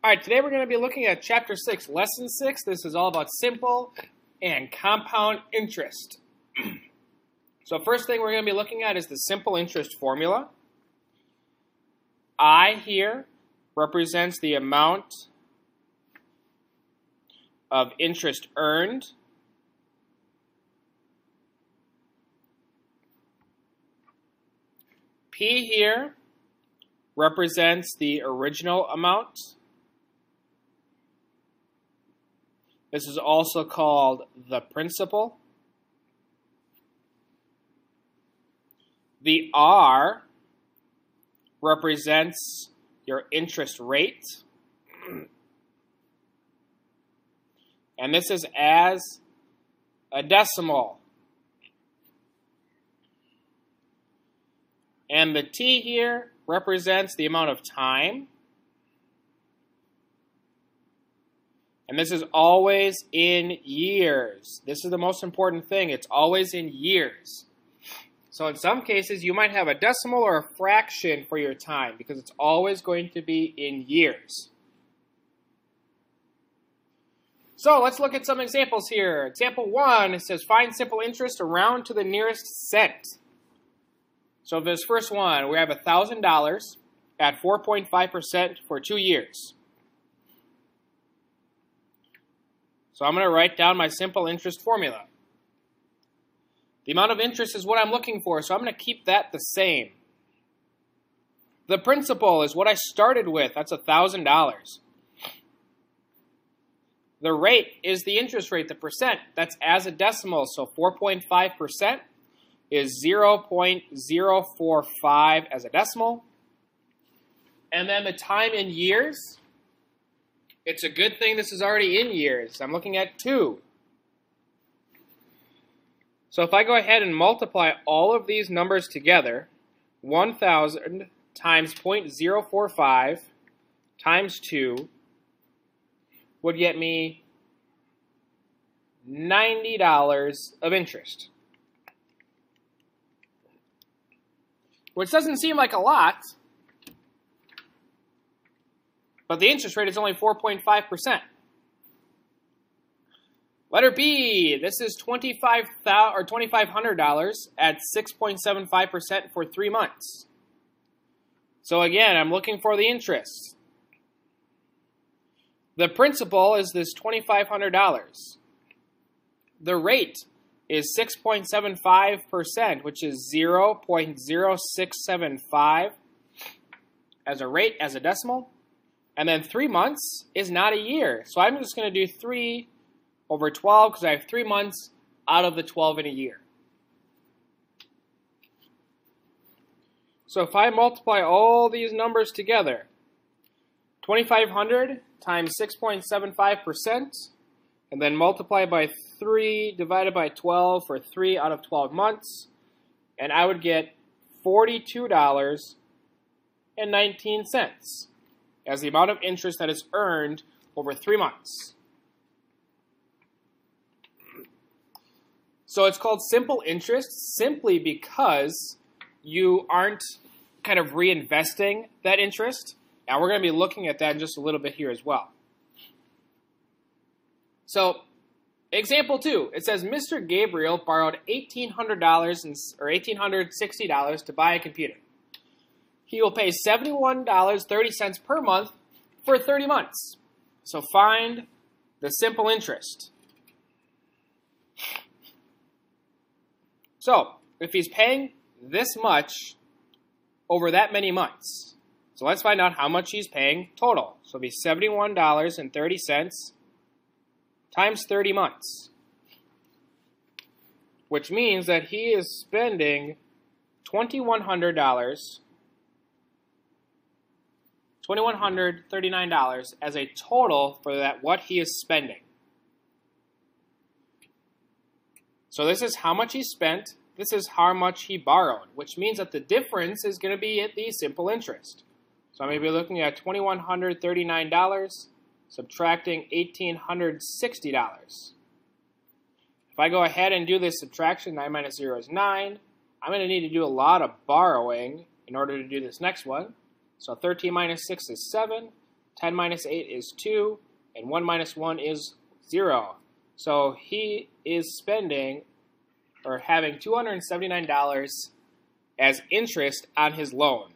All right, today we're going to be looking at Chapter 6, Lesson 6. This is all about simple and compound interest. So first thing we're going to be looking at is the simple interest formula. I here represents the amount of interest earned. P here represents the original amount. This is also called the principal. The R represents your interest rate. And this is as a decimal. And the T here represents the amount of time. And this is always in years. This is the most important thing. It's always in years. So in some cases, you might have a decimal or a fraction for your time because it's always going to be in years. So let's look at some examples here. Example 1, it says find simple interest around to the nearest cent. So this first one, we have $1,000 at 4.5% for 2 years. So I'm going to write down my simple interest formula. The amount of interest is what I'm looking for, so I'm going to keep that the same. The principal is what I started with. That's $1,000. The rate is the interest rate, the percent. That's as a decimal, so 4.5% is 0.045 as a decimal. And then the time in years, it's a good thing this is already in years. I'm looking at 2. So if I go ahead and multiply all of these numbers together, 1,000 times 0.045 times 2 would get me $90 of interest. Which doesn't seem like a lot, but the interest rate is only 4.5%. Letter B, this is $2,500 at 6.75% for 3 months. So again, I'm looking for the interest. The principal is this $2,500. The rate is 6.75%, which is 0.0675 as a rate, as a decimal. And then 3 months is not a year. So I'm just going to do 3 over 12 because I have 3 months out of the 12 in a year. So if I multiply all these numbers together, 2,500 times 6.75%, and then multiply by 3 divided by 12 for 3 out of 12 months, and I would get $42.19 as the amount of interest that is earned over 3 months. So it's called simple interest simply because you aren't kind of reinvesting that interest. And we're going to be looking at that in just a little bit here as well. So example 2, it says Mr. Gabriel borrowed $1,860 to buy a computer. He will pay $71.30 per month for 30 months. So find the simple interest. So if he's paying this much over that many months, so let's find out how much he's paying total. So it'll be $71.30 times 30 months, which means that he is spending $2,139 as a total for that what he is spending. So this is how much he spent. This is how much he borrowed, which means that the difference is going to be at the simple interest. So I'm going to be looking at $2,139 subtracting $1,860. If I go ahead and do this subtraction, 9 minus 0 is 9. I'm going to need to do a lot of borrowing in order to do this next one. So 13 minus 6 is 7. 10 minus 8 is 2, and 1 minus 1 is 0. So he is spending or having $279 as interest on his loan.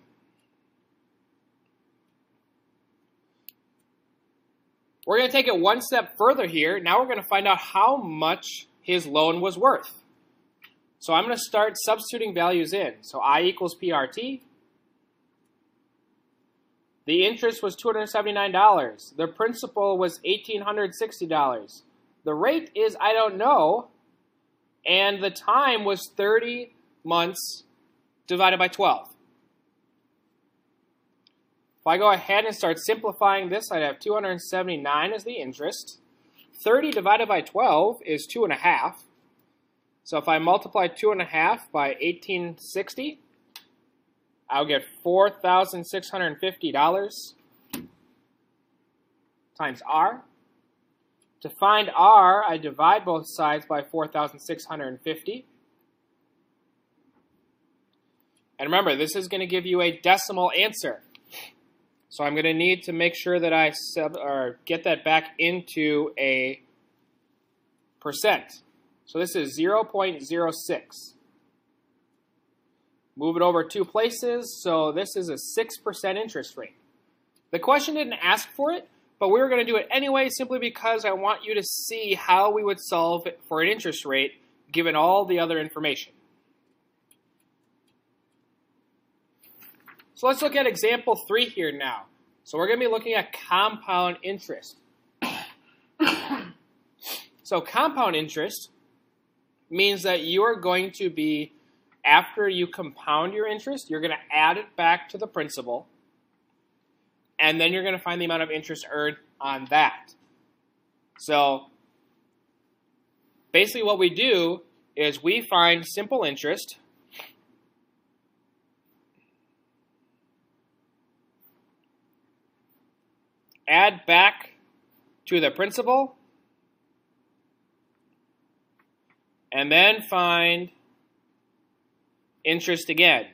We're going to take it one step further here. Now we're going to find out how much his loan was worth. So I'm going to start substituting values in. So I equals PRT. The interest was $279. The principal was $1,860. The rate is I don't know. And the time was 30 months divided by 12. If I go ahead and start simplifying this, I'd have 279 as the interest. 30 divided by 12 is 2.5. So if I multiply 2.5 by 1,860, I'll get $4,650 times R. To find R, I divide both sides by 4,650. And remember, this is going to give you a decimal answer. So I'm going to need to make sure that I get that back into a percent. So this is 0.06. Move it over 2 places, so this is a 6% interest rate. The question didn't ask for it, but we were going to do it anyway simply because I want you to see how we would solve it for an interest rate given all the other information. So let's look at example 3 here now. So we're going to be looking at compound interest. So compound interest means that you are going to be, after you compound your interest, you're going to add it back to the principal, and then you're going to find the amount of interest earned on that. So basically what we do is we find simple interest, add back to the principal, and then find interest again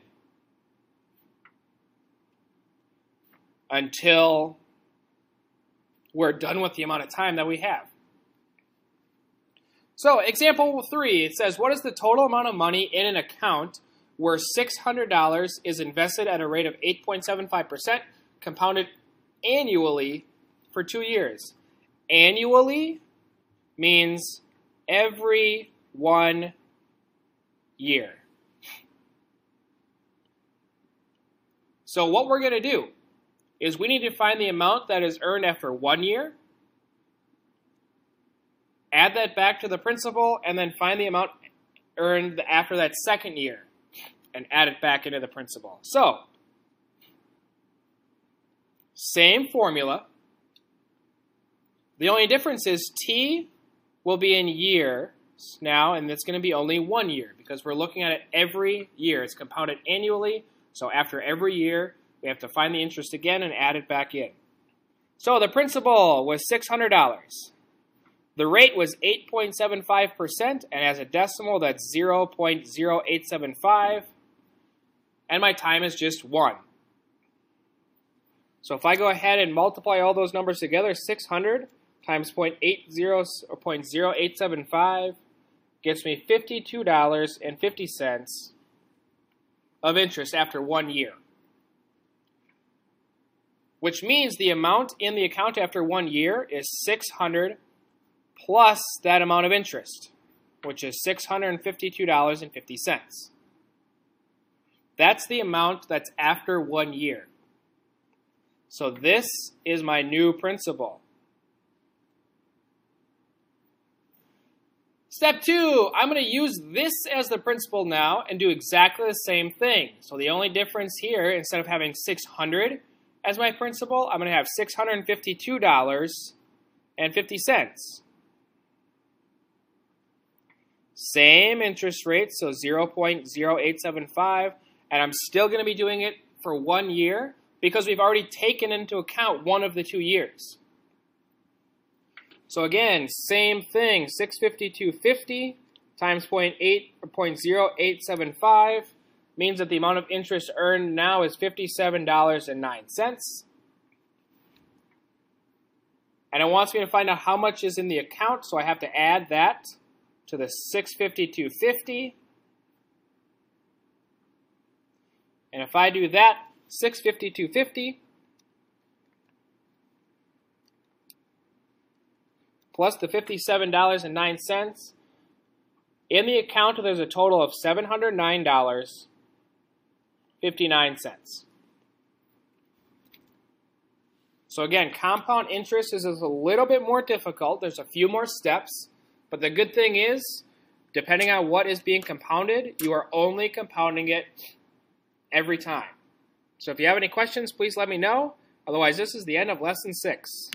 until we're done with the amount of time that we have. So example 3, it says, what is the total amount of money in an account where $600 is invested at a rate of 8.75% compounded annually for 2 years? Annually means every 1 year. So what we're going to do is we need to find the amount that is earned after 1 year, add that back to the principal, and then find the amount earned after that 2nd year and add it back into the principal. So, same formula. The only difference is T will be in years now, and it's going to be only 1 year because we're looking at it every year. It's compounded annually, so after every year, we have to find the interest again and add it back in. So the principal was $600. The rate was 8.75%, and as a decimal, that's 0.0875, and my time is just 1. So if I go ahead and multiply all those numbers together, 600 times 0.0875 gets me $52.50 of interest after 1 year. Which means the amount in the account after 1 year is 600 plus that amount of interest, which is $652.50. That's the amount that's after 1 year. So this is my new principal. Step 2, I'm going to use this as the principal now and do exactly the same thing. So the only difference here, instead of having 600 as my principal, I'm going to have $652.50. Same interest rate, so 0.0875, and I'm still going to be doing it for 1 year because we've already taken into account one of the 2 years. So again, same thing, $652.50 times 0.0875 means that the amount of interest earned now is $57.09. And it wants me to find out how much is in the account, so I have to add that to the $652.50. And if I do that, $652.50 plus the $57.09, in the account there's a total of $709.59. So again, compound interest is a little bit more difficult. There's a few more steps, but the good thing is, depending on what is being compounded, you are only compounding it every time. So if you have any questions, please let me know. Otherwise, this is the end of Lesson 6.